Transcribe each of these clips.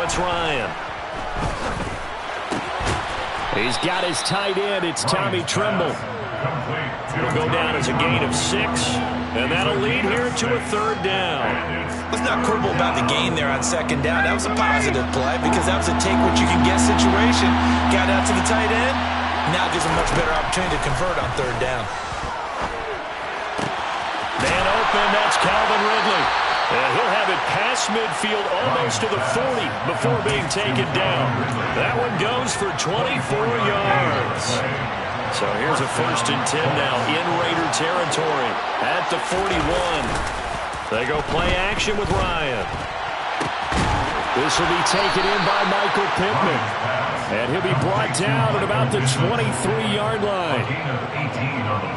it's Ryan. He's got his tight end. It's Tommy Tremble. It'll go down as a gain of 6, and that'll lead here to a 3rd down. Let's not quibble about the gain there on 2nd down. That was a positive play because that was a take-what-you-can-get situation. Got out to the tight end. Now gives a much better opportunity to convert on 3rd down. Man open, that's Calvin Ridley. And he'll have it past midfield almost to the 40 before being taken down. That one goes for 24 yards. So here's a 1st and 10 now in Raider territory at the 41. They go play action with Ryan. This will be taken in by Michael Pittman. And he'll be brought down at about the 23-yard line.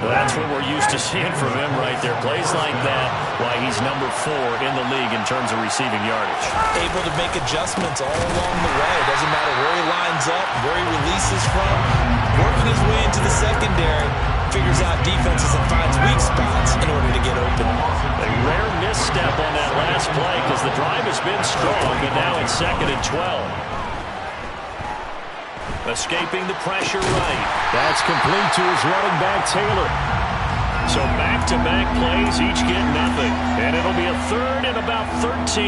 That's what we're used to seeing from him right there. Plays like that, why he's number 4 in the league in terms of receiving yardage. Able to make adjustments all along the way. It doesn't matter where he lines up, where he releases from. Working his way into the secondary, figures out defenses and finds weak spots in order to get open. A rare misstep on that last play because the drive has been strong, but now it's 2nd and 12. Escaping the pressure right. That's complete to his running back, Taylor. So back-to-back plays, each get nothing. And it'll be a 3rd and about 13.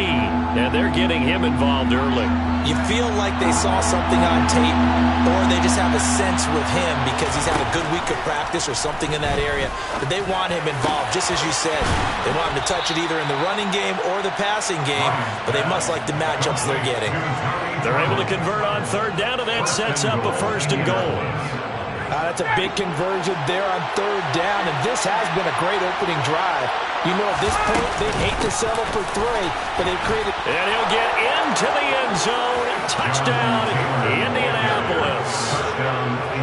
And they're getting him involved early. You feel like they saw something on tape, or they just have a sense with him because he's had a good week of practice or something in that area that they want him involved, just as you said. They want him to touch it either in the running game or the passing game, but they must like the matchups they're getting. They're able to convert on 3rd down, and that sets up a 1st and goal. That's a big conversion there on 3rd down, and this has been a great opening drive. You know, at this point, they'd hate to settle for 3, but they've created... And he'll get into the end zone. Touchdown, Indianapolis.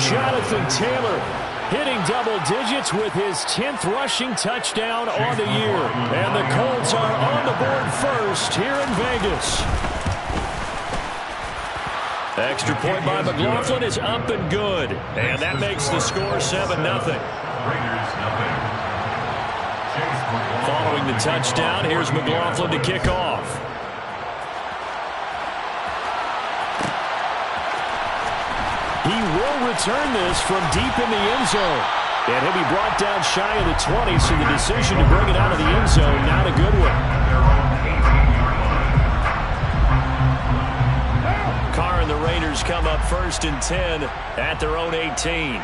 Jonathan Taylor hitting double digits with his 10th rushing touchdown on the year. And the Colts are on the board first here in Vegas. Extra point by McLaughlin is up and good. And that makes the score 7-0. Following the touchdown, here's McLaughlin to kick off. He will return this from deep in the end zone. And he'll be brought down shy of the 20, so the decision to bring it out of the end zone, not a good one. Carr and the Raiders come up 1st and 10 at their own 18.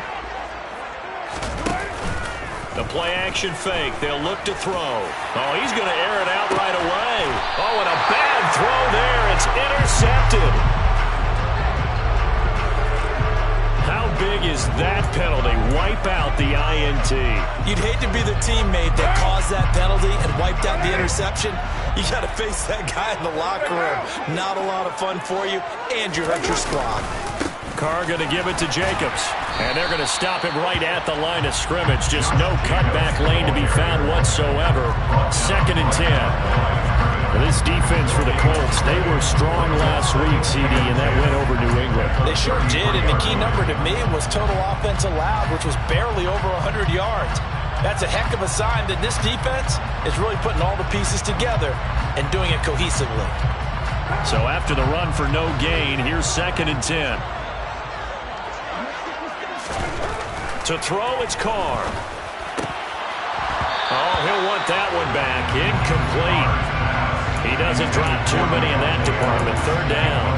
The play-action fake. They'll look to throw. Oh, he's going to air it out right away. Oh, and a bad throw there. It's intercepted. How big is that penalty? Wipe out the INT. You'd hate to be the teammate that caused that penalty and wiped out the interception. You got to face that guy in the locker room. Not a lot of fun for you, and you hurt your squad. Carr going to give it to Jacobs. And they're going to stop him right at the line of scrimmage. Just no cutback lane to be found whatsoever. 2nd and 10. This defense for the Colts, they were strong last week, CD, and that went over New England. They sure did, and the key number to me was total offense allowed, which was barely over 100 yards. That's a heck of a sign that this defense is really putting all the pieces together and doing it cohesively. So after the run for no gain, here's 2nd and 10. To throw, it's Carr. Oh, he'll want that one back. Incomplete. He doesn't drop too many in that department. 3rd down.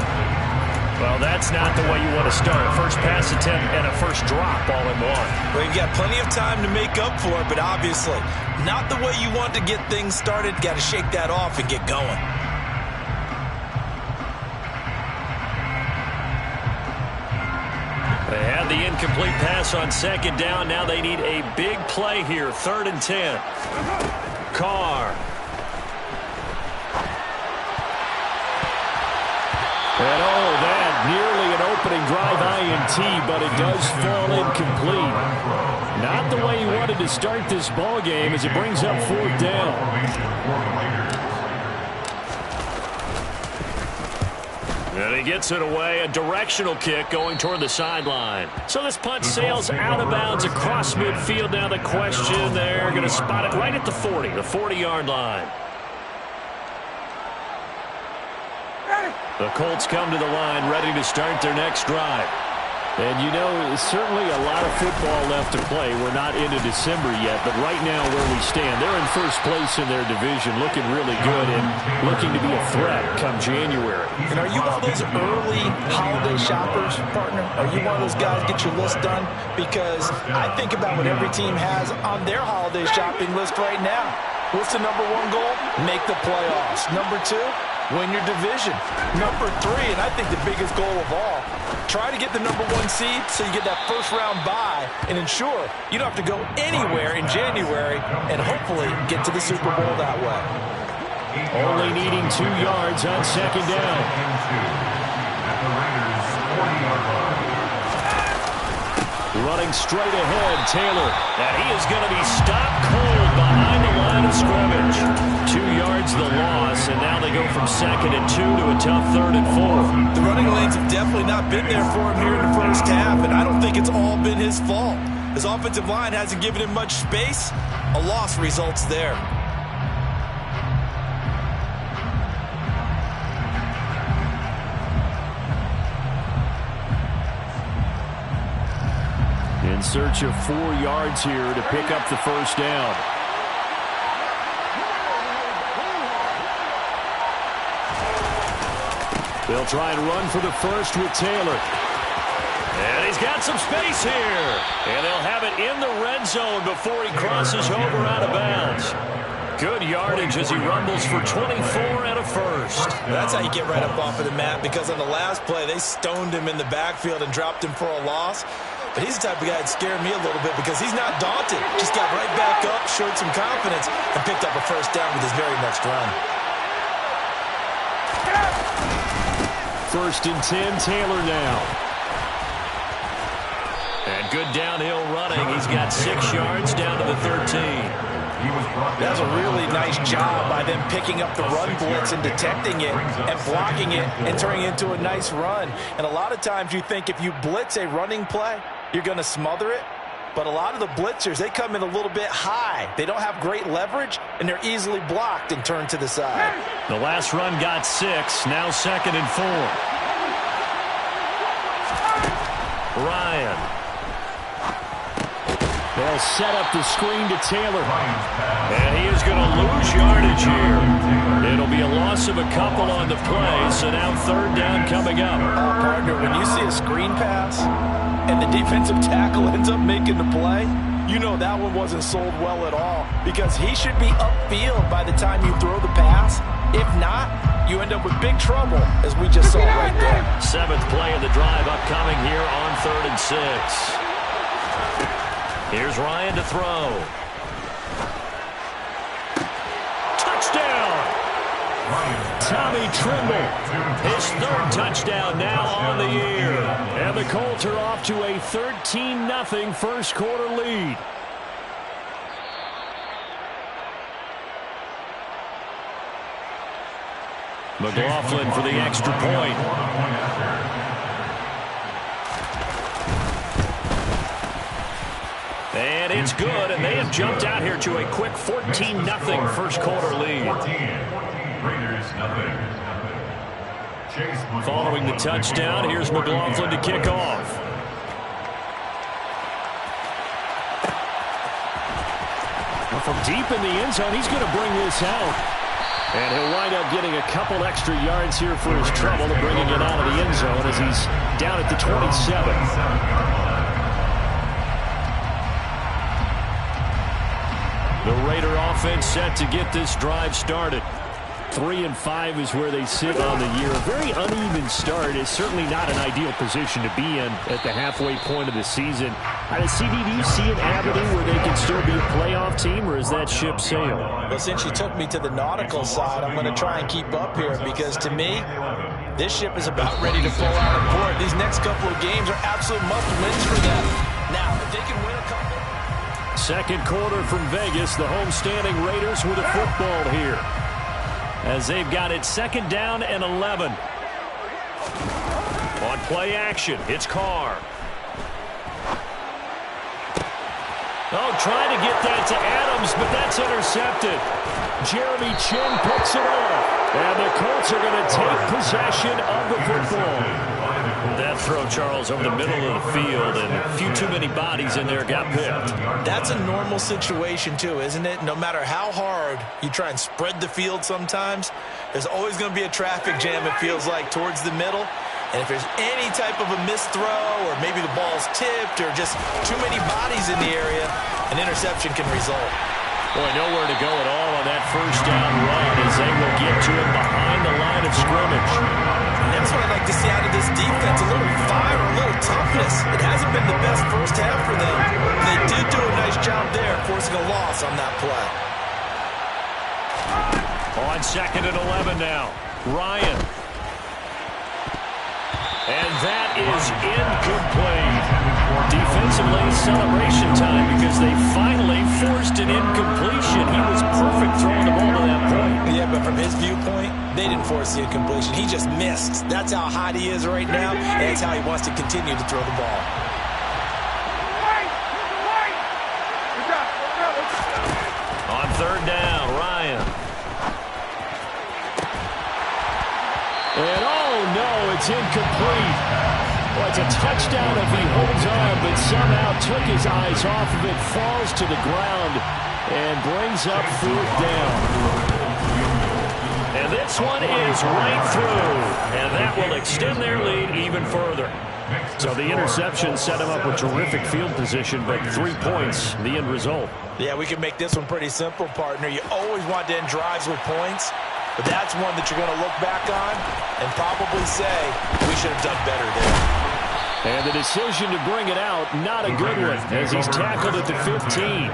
Well, that's not the way you want to start. First pass attempt and a first drop all in one. Well, you've got plenty of time to make up for it, but obviously not the way you want to get things started. Got to shake that off and get going. They had the incomplete pass on 2nd down. Now they need a big play here. 3rd and 10. Carr. And oh, that nearly an opening drive INT, but it does fall incomplete. Not the way he wanted to start this ball game as it brings up 4th down. And he gets it away, a directional kick going toward the sideline. So this punt sails out of bounds across midfield. Now the question, they're going to spot it right at the 40, the 40-yard line. The Colts come to the line ready to start their next drive. And, you know, certainly a lot of football left to play. We're not into December yet, but right now where we stand, they're in first place in their division, looking really good and looking to be a threat come January. And are you one of those early holiday shoppers, partner? Are you one of those guys get your list done? Because I think about what every team has on their holiday shopping list right now. What's the number one goal? Make the playoffs. Number two, win your division. Number three, and I think the biggest goal of all, try to get the number one seed so you get that first round bye and ensure you don't have to go anywhere in January and hopefully get to the Super Bowl that way. Only needing 2 yards on second down. Running straight ahead, Taylor. And he is going to be stopped cold behind the line of scrimmage. 2 yards the loss, and now they go from 2nd and 2 to a tough 3rd and 4. The running lanes have definitely not been there for him here in the first half, and I don't think it's all been his fault. His offensive line hasn't given him much space. A loss results there. In search of 4 yards here to pick up the first down. They'll try and run for the first with Taylor. And he's got some space here. And they'll have it in the red zone before he crosses over out of bounds. Good yardage as he rumbles for 24 and a first. That's how you get right up off of the mat, because on the last play, they stoned him in the backfield and dropped him for a loss. But he's the type of guy that scared me a little bit because he's not daunted. Just got right back up, showed some confidence, and picked up a first down with his very next run. 1st and 10, Taylor now. And good downhill running. He's got 6 yards down to the 13. That's a really nice job by them picking up the run blitz and detecting it and blocking it and turning it into a nice run. And a lot of times you think if you blitz a running play, you're going to smother it. But a lot of the blitzers, they come in a little bit high. They don't have great leverage, and they're easily blocked and turned to the side. The last run got 6, now 2nd and 4. Ryan. They'll set up the screen to Taylor. And he is going to lose yardage here. It'll be a loss of a couple on the play, so now 3rd down coming up. Partner, when you see a screen pass and the defensive tackle ends up making the play, you know that one wasn't sold well at all, because he should be upfield by the time you throw the pass. If not, you end up with big trouble, as we just saw right there. 7th play of the drive upcoming here on 3rd and 6. Here's Ryan to throw. Touchdown! Tommy Tremble, his 3rd touchdown now on the year. And the Colts are off to a 13-0 first quarter lead. McLaughlin for the extra point. And it's good, and they have jumped out here to a quick 14-0 first quarter lead. Following the touchdown, here's McLaughlin to kick off. From deep in the end zone, he's going to bring this out. And he'll wind up getting a couple extra yards here for his trouble, bringing it out of the end zone as he's down at the 27. The Raider offense set to get this drive started. 3-5 is where they sit on the year. A very uneven start is certainly not an ideal position to be in at the halfway point of the season. CD, do you see an avenue where they can still be a playoff team, or is that ship sailed? Well, since you took me to the nautical side, I'm going to try and keep up here, because to me, this ship is about ready to pull out of port. These next couple of games are absolute must-wins for them. Now, if they can win a couple... Second quarter from Vegas, the home-standing Raiders with a football here, as they've got it 2nd down and 11. On play action, it's Carr. Oh, trying to get that to Adams, but that's intercepted. Jeremy Chin picks it off. And the Colts are going to take possession of the football. That throw, Charles, over the middle of the field, and a few too many bodies in there got picked. That's a normal situation, too, isn't it? No matter how hard you try and spread the field sometimes, there's always going to be a traffic jam, it feels like, towards the middle. And if there's any type of a missed throw, or maybe the ball's tipped, or just too many bodies in the area, an interception can result. Boy, nowhere to go at all on that first down run as they will get to him behind the line of scrimmage. And that's what I'd like to see out of this defense, a little fire, a little toughness. It hasn't been the best first half for them. They did do a nice job there, forcing a loss on that play. On 2nd and 11 now, Ryan. And that is incomplete. Defensively, celebration time because they finally forced an incompletion. He was perfect throwing the ball to that point. Yeah, but from his viewpoint, they didn't force the incompletion. He just missed. That's how hot he is right now, and that's how he wants to continue to throw the ball. On 3rd down, Ryan. And oh no, it's incomplete. Well, it's a touchdown if he holds on, but somehow took his eyes off of it, falls to the ground, and brings up 4th down. And this one is right through, and that will extend their lead even further. So the interception set him up with terrific field position, but 3 points, the end result. Yeah, we can make this one pretty simple, partner. You always want to end drives with points, but that's one that you're going to look back on and probably say, we should have done better there. And the decision to bring it out, not a good one, as he's tackled at the 15.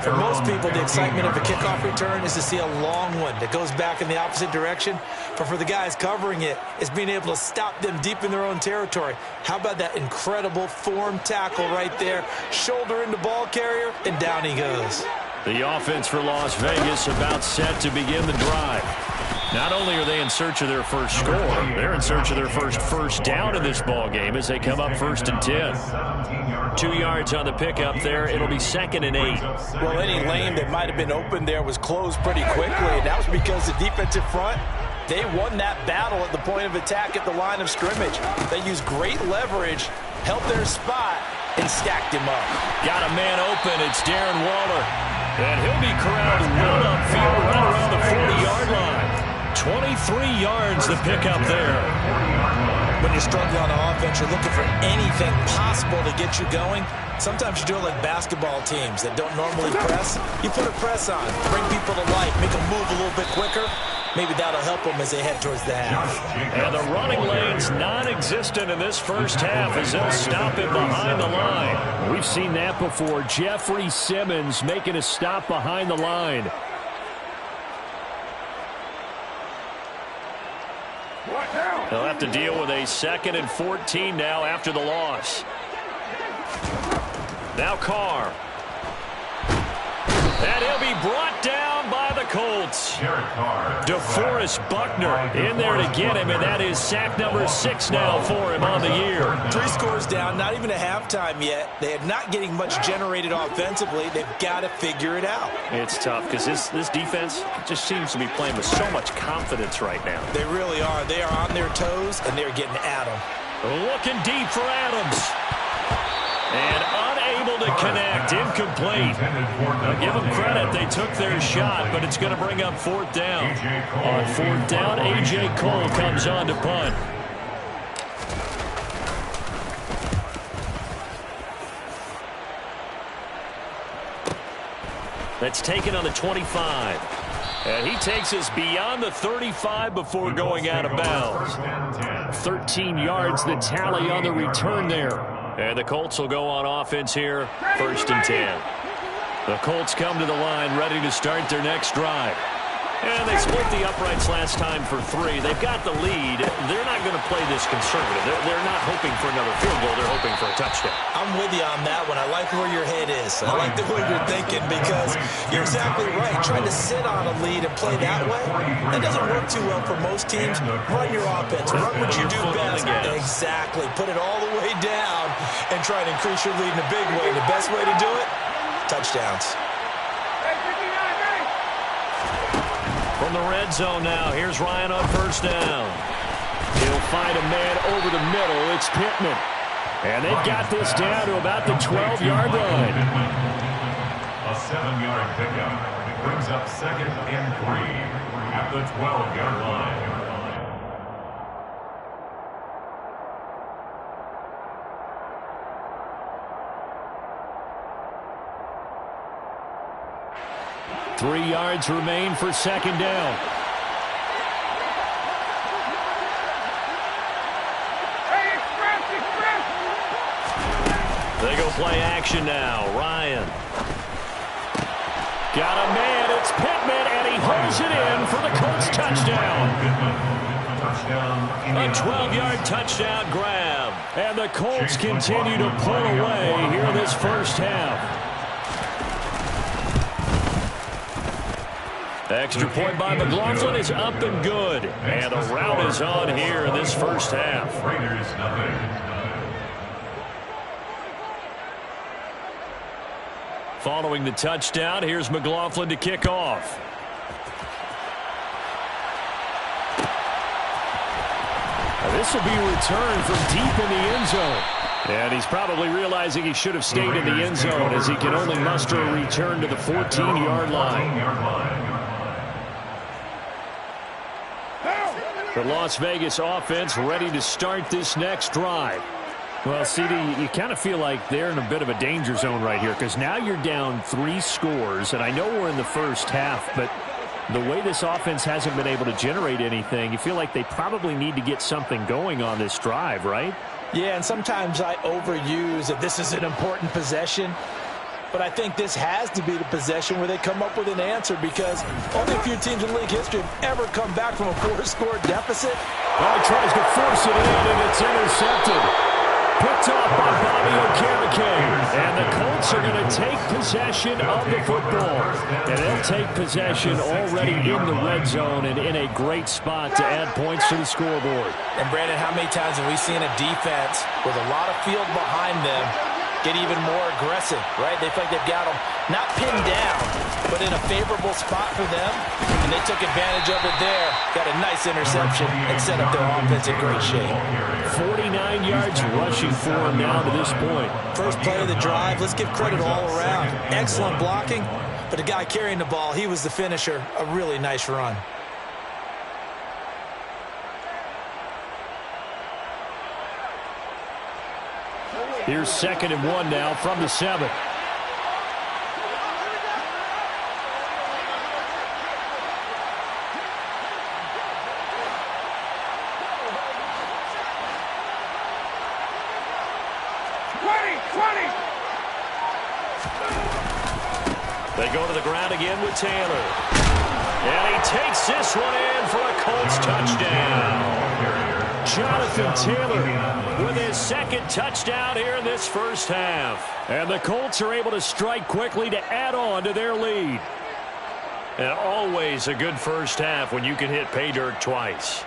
For most people, the excitement of a kickoff return is to see a long one that goes back in the opposite direction. But for the guys covering it, it's being able to stop them deep in their own territory. How about that incredible form tackle right there? Shoulder into ball carrier, and down he goes. The offense for Las Vegas about set to begin the drive. Not only are they in search of their first score, they're in search of their first down in this ball game as they come up 1st and 10. 2 yards on the pickup there. It'll be 2nd and 8. Well, any lane that might have been open there was closed pretty quickly, and that was because the defensive front, they won that battle at the point of attack at the line of scrimmage. They used great leverage, held their spot, and stacked him up. Got a man open. It's Darren Waller. And he'll be corralled well upfield right around the 40-yard line. 23 yards the pickup there. When you're struggling on offense, you're looking for anything possible to get you going. Sometimes you do it like basketball teams that don't normally press. You put a press on, bring people to life, make them move a little bit quicker. Maybe that'll help them as they head towards the half. And the running lane's non-existent in this first half as they'll stop him behind the line. We've seen that before. Jeffrey Simmons making a stop behind the line. They'll have to deal with a 2nd and 14 now after the loss. Now Carr. And he'll be brought down by the Colts. DeForest Buckner in there to get him, and that is sack number 6 now for him on the year. 3 scores down, not even a halftime yet. They are not getting much generated offensively. They've got to figure it out. It's tough because this defense just seems to be playing with so much confidence right now. They really are. They are on their toes, and they're getting at them. Looking deep for Adams. And unable to connect, incomplete. Now give them credit, they took their shot, but it's going to bring up 4th down. On 4th down, A.J. Cole comes on to punt. That's taken on the 25. And he takes us beyond the 35 before going out of bounds. 13 yards, the tally on the return there. And the Colts will go on offense here, 1st and 10. The Colts come to the line, ready to start their next drive. And they split the uprights last time for 3. They've got the lead. They're not going to play this conservative. They're not hoping for another field goal. They're hoping for a touchdown. I'm with you on that one. I like where your head is. I like the way you're thinking because you're exactly right. Trying to sit on a lead and play that way, that doesn't work too well for most teams. Run your offense. Run what you do best. Exactly. Put it all the way down and try to increase your lead in a big way. The best way to do it, touchdowns. From the red zone now, here's Ryan on first down. He'll find a man over the middle. It's Pittman. And they've got this down to about the 12-yard line. A 7-yard pickup brings up 2nd and 3 at the 12-yard line. Three yards remain for second down. They go play action now. Ryan. Got a man. It's Pittman, and he holds it in for the Colts touchdown. A 12-yard touchdown grab. And the Colts continue to pull away here in this first half. Extra point by McLaughlin is up and good. And the route is on here in this first half. Raiders nothing. Following the touchdown, here's McLaughlin to kick off. This will be returned from deep in the end zone. And he's probably realizing he should have stayed in the end zone as he can only muster a return to the 14-yard line. The Las Vegas offense ready to start this next drive. Well, CD, you kind of feel like they're in a bit of a danger zone right here because now you're down 3 scores, and I know we're in the first half, but the way this offense hasn't been able to generate anything, you feel like they probably need to get something going on this drive, right? Yeah, and sometimes I overuse that this is an important possession. But I think this has to be the possession where they come up with an answer because only a few teams in league history have ever come back from a 4-score deficit. Well, he tries to force it in, and it's intercepted. Picked off by Bobby Okereke. And the Colts are going to take possession of the football. And they'll take possession already in the red zone and in a great spot to add points to the scoreboard. And, Brandon, how many times have we seen a defense with a lot of field behind them get even more aggressive, right? They feel like they've got them not pinned down, but in a favorable spot for them, and they took advantage of it there. Got a nice interception and set up their offense in great shape. 49 yards rushing for him now to this point. First play of the drive, let's give credit all around. Excellent blocking, but the guy carrying the ball, he was the finisher. A really nice run. Here's 2nd and 1 now from the 7. They go to the ground again with Taylor. And he takes this one in for a Colts touchdown. Jonathan Taylor with his 2nd touchdown here in this first half. And the Colts are able to strike quickly to add on to their lead. And always a good first half when you can hit pay dirt twice.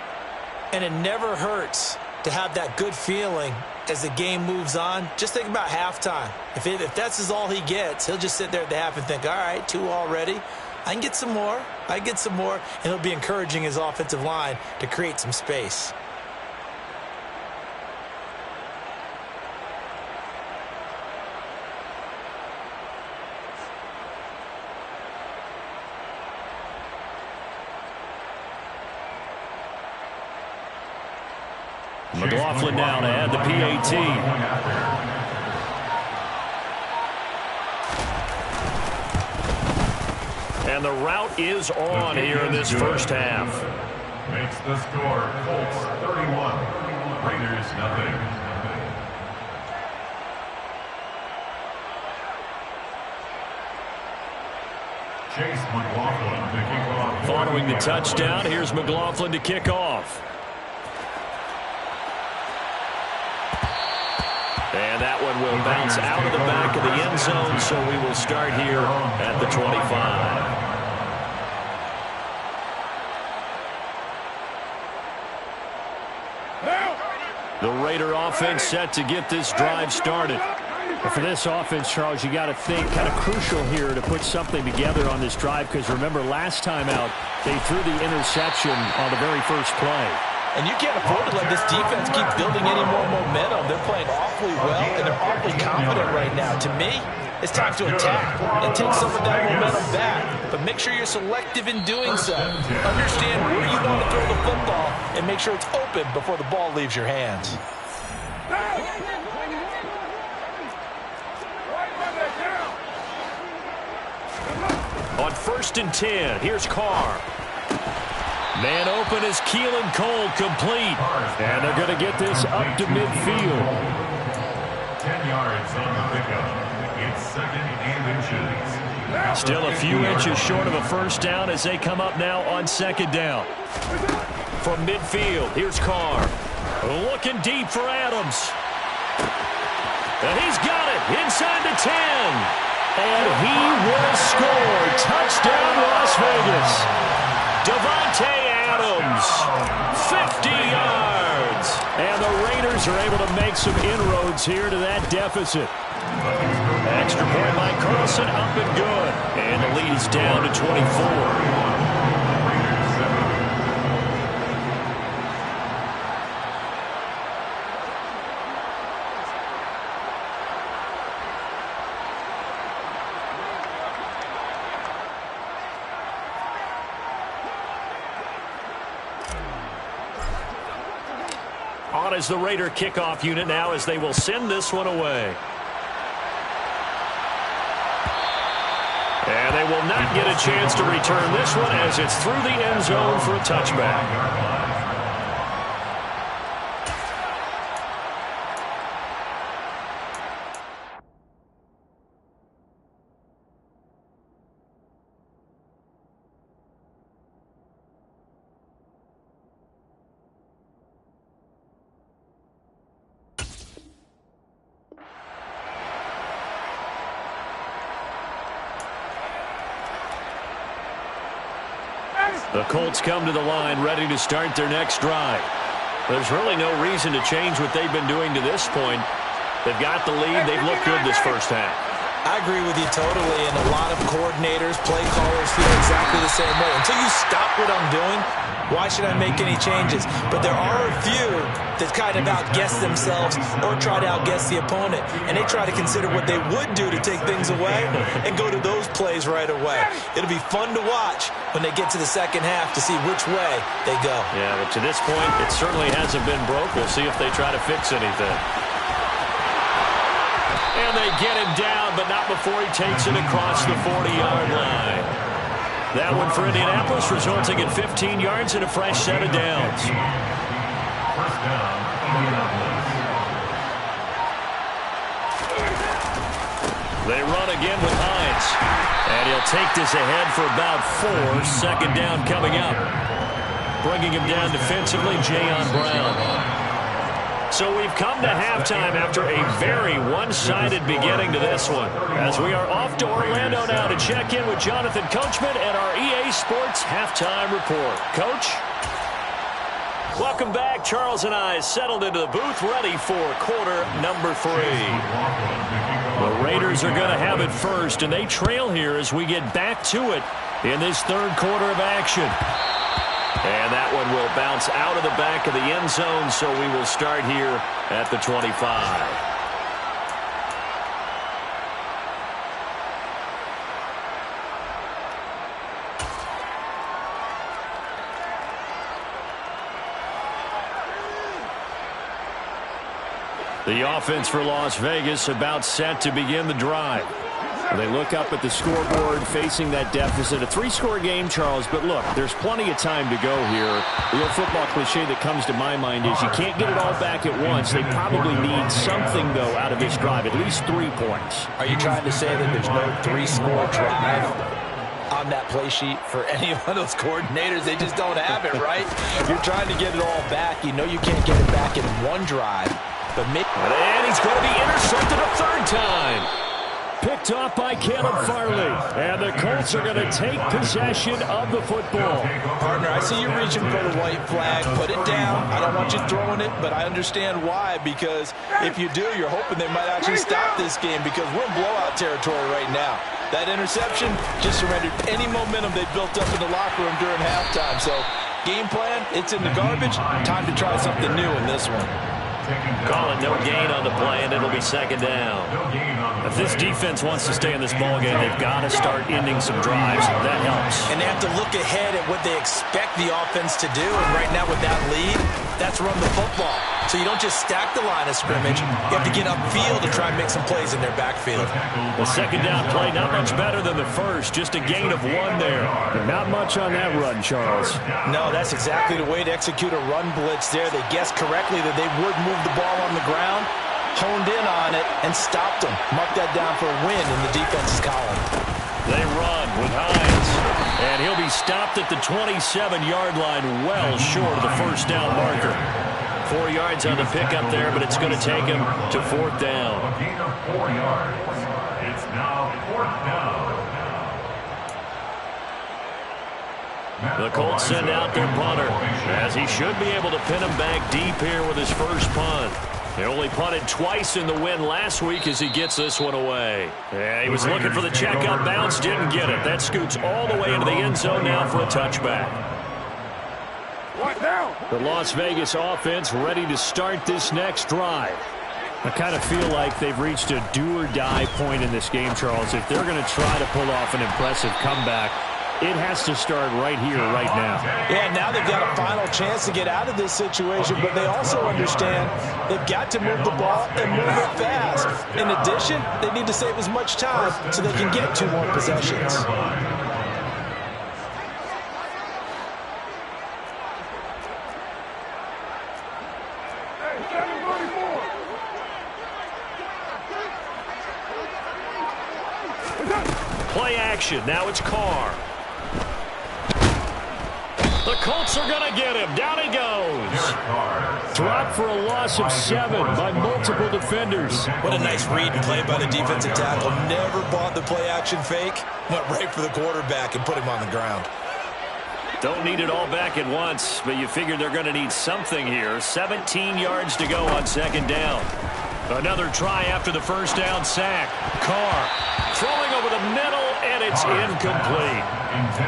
And it never hurts to have that good feeling as the game moves on. Just think about halftime. If that's all he gets, he'll just sit there at the half and think, all right, 2 already. I can get some more. I can get some more. And he'll be encouraging his offensive line to create some space. McLaughlin now to add the PAT. And the route is on here in this first half. Makes the score Colts 31, Raiders nothing. Chase McLaughlin to kick off. Following the touchdown, here's McLaughlin to kick off. And that one will bounce out of the back of the end zone, so we will start here at the 25. The Raider offense set to get this drive started. For this offense, Charles, you got to think kind of crucial here to put something together on this drive, because remember last time out they threw the interception on the very first play. And you can't afford to let this defense keep building any more momentum. They're playing awfully well, and they're awfully confident right now. To me, it's time to attack and take some of that momentum back. But make sure you're selective in doing so. Understand where you want to throw the football and make sure it's open before the ball leaves your hands. On 1st and 10, here's Carr. Man open is Keelan Cole, complete. And they're going to get this up to midfield. 10 yards on the pickup. It's 2nd and inches. Still a few inches short of a first down as they come up now on 2nd down. From midfield, here's Carr. Looking deep for Adams. And he's got it inside the 10. And he will score. Touchdown, Las Vegas. Devontae Adams, 50 yards. And the Raiders are able to make some inroads here to that deficit. Extra point by Carlson, up and good. And the lead is down to 24. On as the Raider kickoff unit now as they will send this one away. And they will not get a chance to return this one as it's through the end zone for a touchback. The Colts come to the line ready to start their next drive. There's really no reason to change what they've been doing to this point. They've got the lead. They've looked good this first half. I agree with you totally, and a lot of coordinators, play callers feel exactly the same way. Until you stop what I'm doing, why should I make any changes? But there are a few that kind of outguess themselves or try to outguess the opponent, and they try to consider what they would do to take things away and go to those plays right away. It'll be fun to watch when they get to the second half to see which way they go. Yeah, but to this point, it certainly hasn't been broke. We'll see if they try to fix anything. And they get him down, but not before he takes it across the 40-yard line. That one for Indianapolis, resulting in 15 yards and a fresh set of downs. First down, Indianapolis. They run again with Hines. And he'll take this ahead for about 4. 2nd down coming up. Bringing him down defensively, Jayon Brown. So we've come to halftime after a very one-sided beginning to this one. As we are off to Orlando now to check in with Jonathan Coachman and our EA Sports Halftime Report. Coach? Welcome back. Charles and I settled into the booth ready for quarter number 3. The Raiders are going to have it first, and they trail here as we get back to it in this third quarter of action. And that one will bounce out of the back of the end zone, so we will start here at the 25. The offense for Las Vegas about set to begin the drive. They look up at the scoreboard facing that deficit. A 3-score game, Charles, but look, there's plenty of time to go here. The old football cliche that comes to my mind is you can't get it all back at once. They probably need something, though, out of this drive, at least 3 points. Are you trying to say that there's no 3-score drive on that play sheet for any one of those coordinators? They just don't have it, right? You're trying to get it all back. You know you can't get it back in one drive. But and he's going to be intercepted a 3rd time. Picked off by Caleb Farley. And the Colts are going to take possession of the football. Partner, I see you reaching for the white flag. Put it down. I don't want you throwing it, but I understand why, because if you do, you're hoping they might actually stop this game, because we're in blowout territory right now. That interception just surrendered any momentum they built up in the locker room during halftime. So game plan, it's in the garbage. Time to try something new in this one. Call it no gain on the play, and it'll be second down. If this defense wants to stay in this ballgame, they've got to start ending some drives. That helps. And they have to look ahead at what they expect the offense to do. And right now with that lead, that's run the football. So you don't just stack the line of scrimmage. You have to get upfield to try and make some plays in their backfield. The second down play, not much better than the first. Just a gain of 1 there. But not much on that run, Charles. No, that's exactly the way to execute a run blitz there. They guessed correctly that they would move the ball on the ground, honed in on it, and stopped them. Mark that down for a win in the defense's column. They run with Hines. And he'll be stopped at the 27-yard line, well short of the first down marker. 4 yards on the pickup there, but it's going to take him to 4th down. A gain of 4 yards. It's now 4th down. The Colts send out their punter, as he should be able to pin him back deep here with his first punt. He only punted twice in the win last week as he gets this one away. Yeah, he was looking for the check-up bounce, didn't get it. That scoots all the way into the end zone now for a touchback. The Las Vegas offense ready to start this next drive. I kind of feel like they've reached a do-or-die point in this game, Charles. If they're going to try to pull off an impressive comeback, it has to start right here, right now. Yeah, now they've got a final chance to get out of this situation, but they also understand they've got to move the ball and move it fast. In addition, they need to save as much time so they can get 2 more possessions. Play action. Now it's Carr. The Colts are going to get him. Down he goes. Dropped for a loss of 7 by multiple defenders. What a nice read and play by the defensive tackle. Never bought the play-action fake. Went right for the quarterback and put him on the ground. Don't need it all back at once, but you figure they're going to need something here. 17 yards to go on second down. Another try after the first down sack. Carr throwing over the middle, and it's incomplete.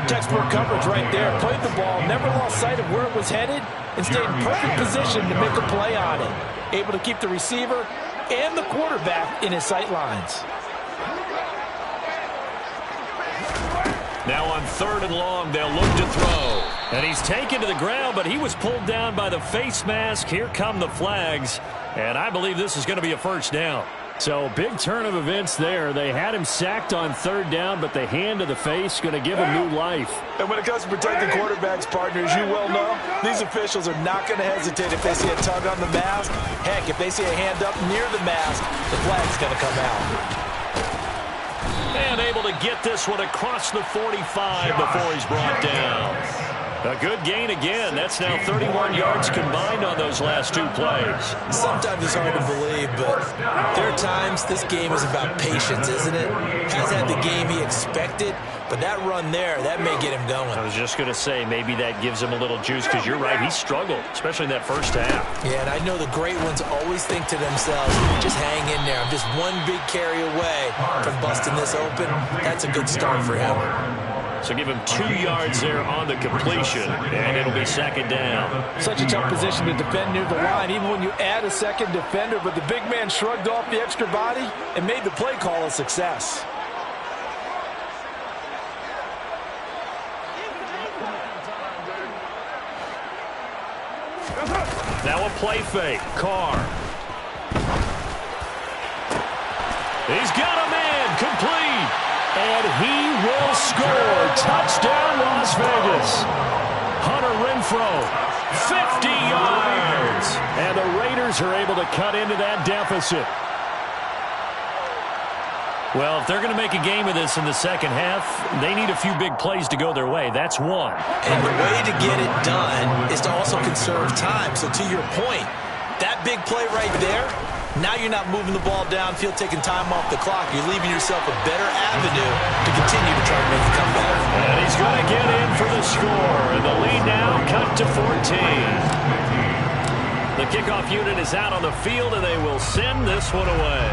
Textbook coverage right there. Played the ball, never lost sight of where it was headed, and stayed in perfect position to make a play on it. Able to keep the receiver and the quarterback in his sight lines. Now on 3rd and long, they'll look to throw. And he's taken to the ground, but he was pulled down by the face mask. Here come the flags. And I believe this is going to be a first down. So big turn of events there. They had him sacked on 3rd down, but the hand to the face going to give him new life. And when it comes to protecting quarterbacks, partners, you well know, these officials are not going to hesitate if they see a tug on the mask. Heck, if they see a hand up near the mask, the flag's going to come out. And able to get this one across the 45 before he's brought down. A good gain again. That's now 31 yards combined on those last 2 plays. Sometimes it's hard to believe, but there are times this game is about patience, isn't it? He's had the game he expected, but that run there, that may get him going. I was just going to say, maybe that gives him a little juice, because you're right, he struggled, especially in that first half. Yeah, and I know the great ones always think to themselves, just hang in there. I'm just one big carry away from busting this open. That's a good start for him. So give him 2 yards there on the completion, and it'll be second down. Such a tough position to defend near the line, even when you add a second defender, but the big man shrugged off the extra body and made the play call a success. Now a play fake. Carr. He's got a man. Complete. And he will score. Touchdown, Las Vegas. Hunter Renfrow, 50 yards. And the Raiders are able to cut into that deficit. Well, if they're going to make a game of this in the second half, they need a few big plays to go their way. That's one. And the way to get it done is to also conserve time. So to your point, that big play right there, now you're not moving the ball downfield, taking time off the clock. You're leaving yourself a better avenue to continue to try to make the comeback. And he's going to get in for the score. And the lead now to 14. The kickoff unit is out on the field, and they will send this one away.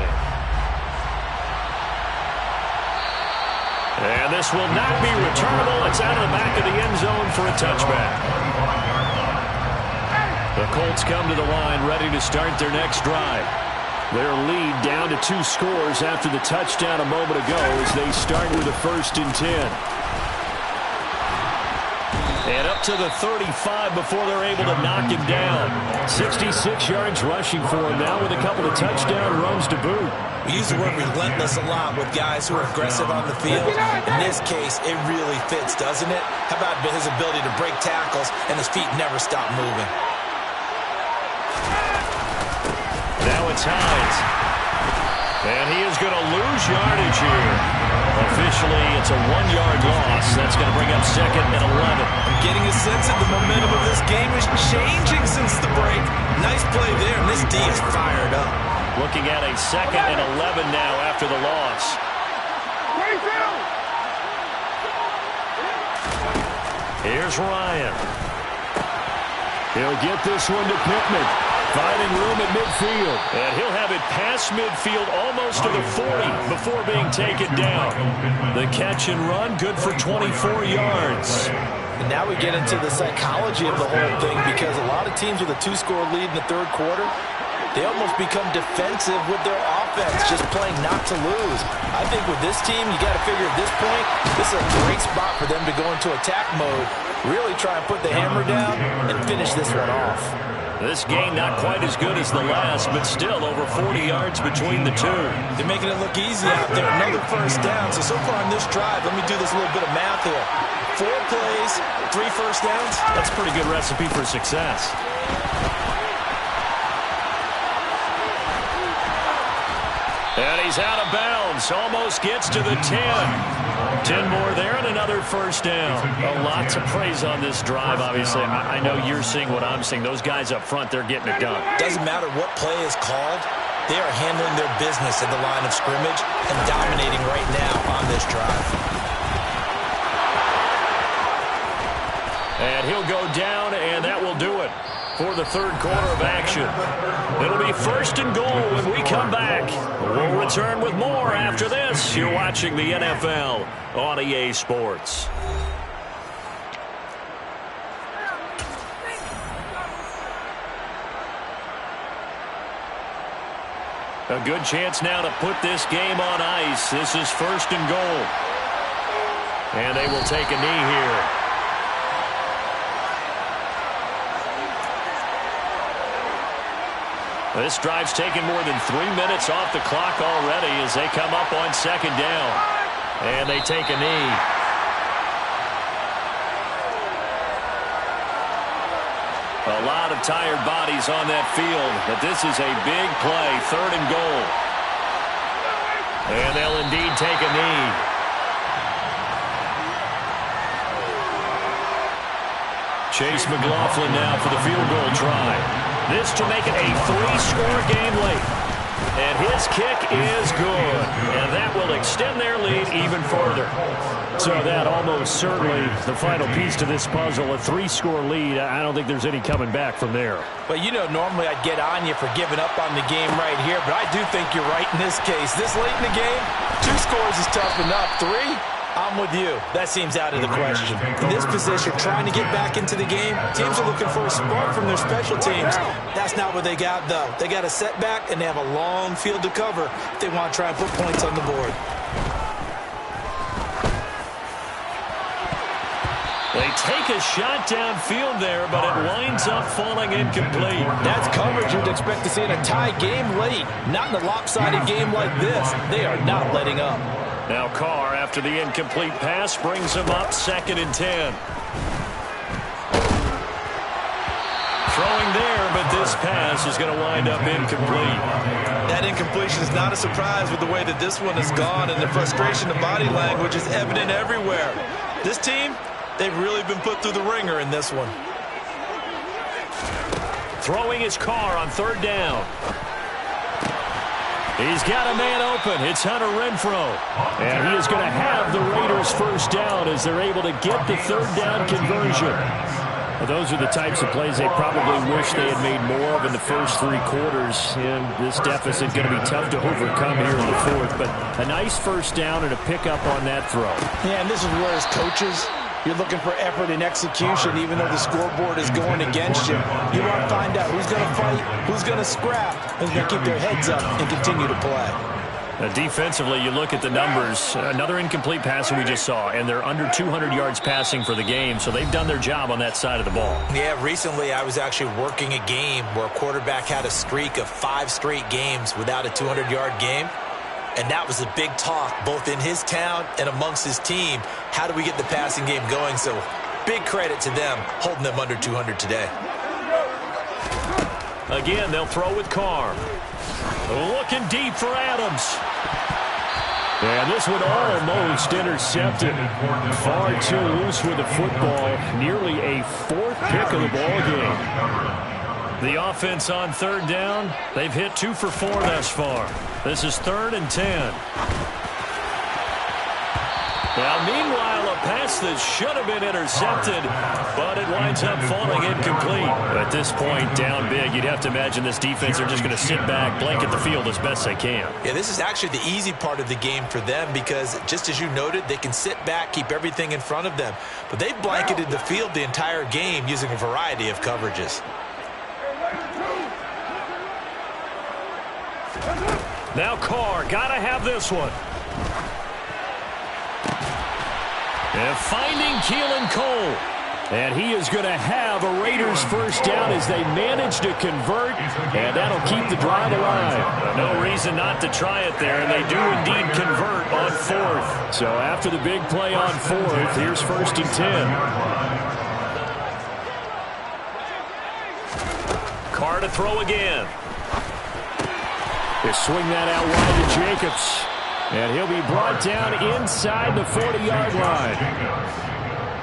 And this will not be returnable. It's out of the back of the end zone for a touchback. The Colts come to the line ready to start their next drive. Their lead down to 2 scores after the touchdown a moment ago as they start with a 1st and 10. And up to the 35 before they're able to knock him down. 66 yards rushing for him now with a couple of touchdown runs to boot. We use the word relentless a lot with guys who are aggressive on the field. In this case, it really fits, doesn't it? How about his ability to break tackles and his feet never stop moving? Now it's Hines. And he is going to lose yardage here. Officially, it's a 1-yard loss. That's going to bring up 2nd and 11. I'm getting a sense that the momentum of this game is changing since the break. Nice play there, and this D is fired up. Looking at a 2nd and 11 now after the loss. Here's Ryan. He'll get this one to Pittman. Finding room at midfield. And he'll have it past midfield almost to the 40 before being taken down. The catch and run good for 24 yards. And now we get into the psychology of the whole thing, because a lot of teams with a 2-score lead in the 3rd quarter, they almost become defensive with their offense, just playing not to lose. I think with this team, you got to figure at this point, this is a great spot for them to go into attack mode, really try and put the hammer down and finish this one off. This game not quite as good as the last, but still over 40 yards between the two. They're making it look easy out there. Another 1st down. So far on this drive, let me do this little bit of math here. 4 plays, 3 first downs. That's a pretty good recipe for success. And he's out of bounds. Almost gets to the 10. 10 more there and another 1st down. A lot to praise on this drive, obviously. I know you're seeing what I'm seeing. Those guys up front, they're getting it done. Doesn't matter what play is called. They are handling their business at the line of scrimmage and dominating right now on this drive. And he'll go down, and that will do it for the 3rd quarter of action. It'll be 1st and goal when we come back. We'll return with more after this. You're watching the NFL on EA Sports. A good chance now to put this game on ice. This is 1st and goal. And they will take a knee here. This drive's taken more than 3 minutes off the clock already as they come up on 2nd down. And they take a knee. A lot of tired bodies on that field, but this is a big play, 3rd and goal. And they'll indeed take a knee. Chase McLaughlin now for the field goal try. This to make it a 3-score game late. And his kick is good. And that will extend their lead even further. So that almost certainly the final piece to this puzzle, a 3-score lead. I don't think there's any coming back from there. But, you know, normally I'd get on you for giving up on the game right here, but I do think you're right in this case. This late in the game, 2 scores is tough enough. 3, I'm with you. That seems out of the question. In this position, trying to get back into the game, teams are looking for a spark from their special teams. That's not what they got, though. They got a setback, and they have a long field to cover if they want to try and put points on the board. They take a shot downfield there, but it winds up falling incomplete. That's coverage you'd expect to see in a tie game late. Not in a lopsided game like this. They are not letting up. Now Carr, after the incomplete pass, brings him up 2nd and 10. Throwing there, but this pass is going to wind up incomplete. That incompletion is not a surprise with the way that this one has gone, and the frustration of body language is evident everywhere. This team, they've really been put through the ringer in this one. Throwing his Carr on 3rd down. He's got a man open. It's Hunter Renfrow. And he is going to have the Raiders 1st down as they're able to get the 3rd down conversion. Well, those are the types of plays they probably wish they had made more of in the first 3 quarters. And this deficit going to be tough to overcome here in the fourth. But a nice first down and a pickup on that throw. Yeah, and this is where as coaches, you're looking for effort and execution, even though the scoreboard is going against you. You want to find out who's going to fight, who's going to scrap, and who's going to keep their heads up and continue to play. Defensively, you look at the numbers. Another incomplete pass that we just saw, and they're under 200 yards passing for the game, so they've done their job on that side of the ball. Yeah, recently I was actually working a game where a quarterback had a streak of 5 straight games without a 200-yard game, and that was a big talk both in his town and amongst his team. How do we get the passing game going? So big credit to them holding them under 200 today. Again, they'll throw with Carr. Looking deep for Adams. And this one almost intercepted. Far too loose with the football. Nearly a 4th pick of the ball game. The offense on 3rd down. They've hit 2 for 4 thus far. This is 3rd and 10. Now, meanwhile, a pass that should have been intercepted, but it winds up falling incomplete. At this point, down big, you'd have to imagine this defense are just going to sit back, blanket the field as best they can. Yeah, this is actually the easy part of the game for them because, just as you noted, they can sit back, keep everything in front of them. But they've blanketed the field the entire game using a variety of coverages. Now Carr, gotta have this one. And finding Keelan Cole. And he is going to have a Raiders first down as they manage to convert. And that'll keep the drive alive. No reason not to try it there. And they do indeed convert on 4th. So after the big play on 4th, here's 1st and 10. Carr to throw again. They swing that out wide to Jacobs. And he'll be brought down inside the 40-yard line.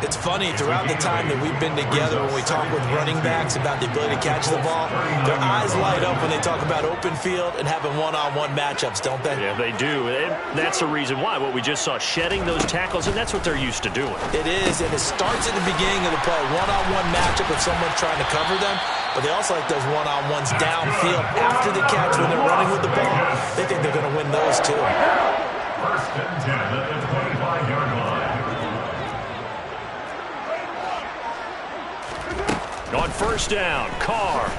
It's funny, throughout the time that we've been together, when we talk with running backs about the ability to catch the ball, their eyes light up when they talk about open field and having one-on-one matchups, don't they? Yeah, they do. And that's the reason why. What we just saw, shedding those tackles, and that's what they're used to doing. It is, and it starts at the beginning of the play. One-on-one matchup if someone's trying to cover them, but they also like those one-on-ones downfield after the catch when they're running with the ball. They think they're going to win those, too. 1st and 10 at the 25-yard line. On 1st down, Carr.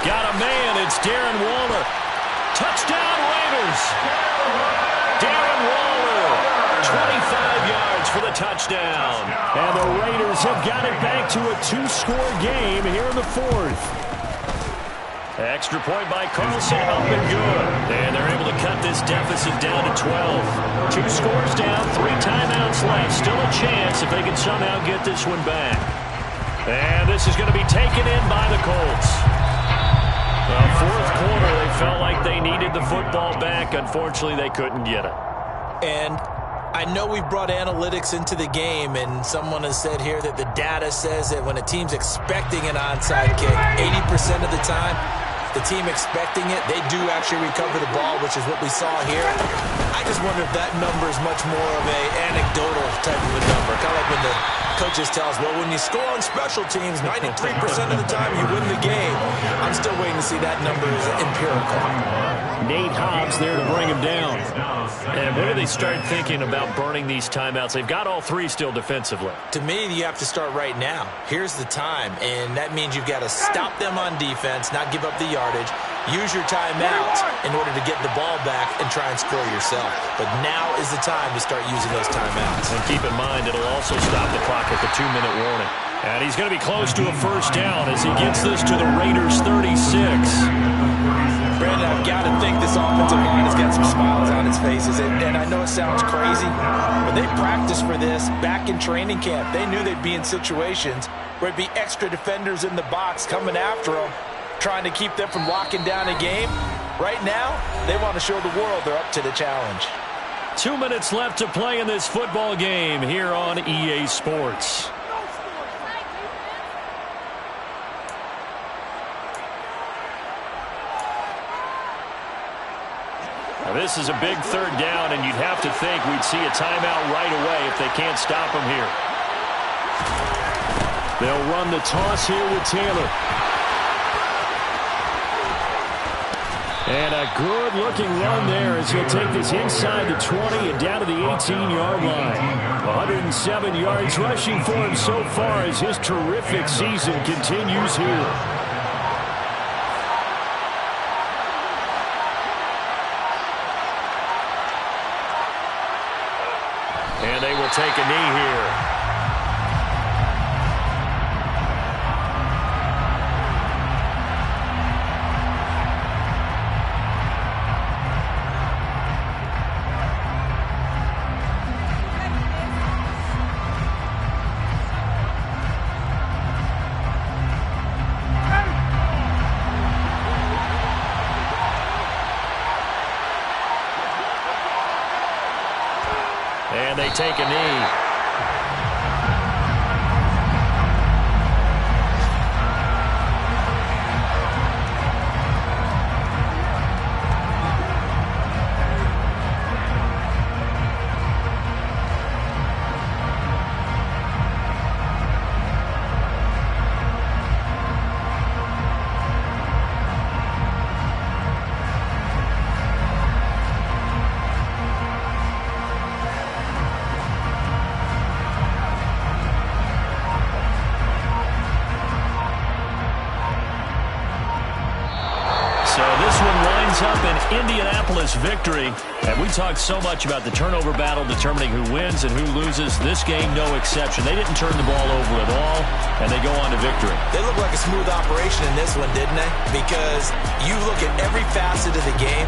Got a man, it's Darren Waller. Touchdown Raiders. Darren Waller, 25 yards for the touchdown. And the Raiders have got it back to a 2-score game here in the 4th. Extra point by Carlson, up and good. And they're able to cut this deficit down to 12. 2 scores down, 3 timeouts left. Still a chance if they can somehow get this one back. And this is going to be taken in by the Colts. Well, 4th quarter, they felt like they needed the football back. Unfortunately, they couldn't get it. And I know we've brought analytics into the game, and someone has said here that the data says that when a team's expecting an onside kick, 80% of the time, the team expecting it, they do actually recover the ball, which is what we saw here. I just wonder if that number is much more of an anecdotal type of a number. Kind of like when the coaches tell us, well, when you score on special teams, 93% of the time you win the game. I'm still waiting to see that number is empirical. Nate Hobbs there to bring him down. And when do they start thinking about burning these timeouts? They've got all 3 still defensively. To me, you have to start right now. Here's the time, and that means you've got to stop them on defense, not give up the yardage, use your timeouts in order to get the ball back and try and score yourself. But now is the time to start using those timeouts. And keep in mind, it'll also stop the clock at the 2-minute warning. And he's going to be close to a first down as he gets this to the Raiders' 36. Brandon, I've got to think this offensive line has got some smiles on its faces. And I know it sounds crazy, but they practiced for this back in training camp. They knew they'd be in situations where it'd be extra defenders in the box coming after them, trying to keep them from locking down a game. Right now, they want to show the world they're up to the challenge. 2 minutes left to play in this football game here on EA Sports. Now this is a big 3rd down, and you'd have to think we'd see a timeout right away if they can't stop them here. They'll run the toss here with Taylor. And a good-looking run there as he'll take this inside the 20 and down to the 18-yard line. 107 yards rushing for him so far as his terrific season continues here. And they will take a knee here. And they take a knee. Up an Indianapolis victory, and we talked so much about the turnover battle determining who wins and who loses. This game, no exception. They didn't turn the ball over at all, and they go on to victory. They look like a smooth operation in this one, didn't they? Because you look at every facet of the game,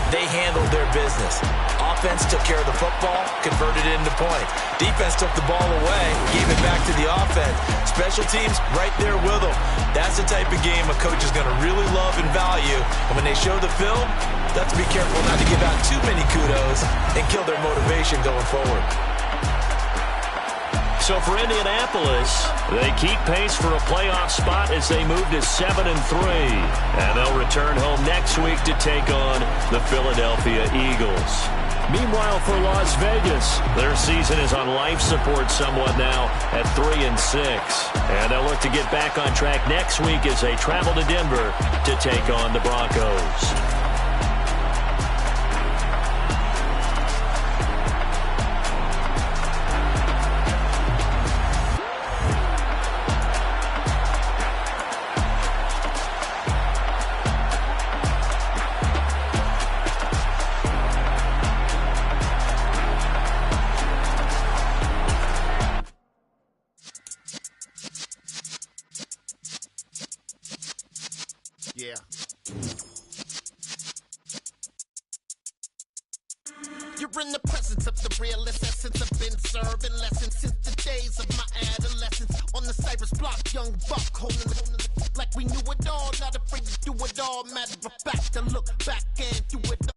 they handled their business. Offense took care of the football, converted it into points. Defense took the ball away, gave it back to the offense. Special teams right there with them. That's the type of game a coach is going to really love and value. And when they show the film, they have to be careful not to give out too many kudos and kill their motivation going forward. So for Indianapolis, they keep pace for a playoff spot as they move to 7-3. And they'll return home next week to take on the Philadelphia Eagles. Meanwhile, for Las Vegas, their season is on life support somewhat now at 3-6. And they'll look to get back on track next week as they travel to Denver to take on the Broncos. Yeah. You're in the presence of the realest essence. I've been serving lessons since the days of my adolescence. On the Cypress block, young buck holding it like we knew it all. Not afraid to do it all. Matter of fact, to look back and do it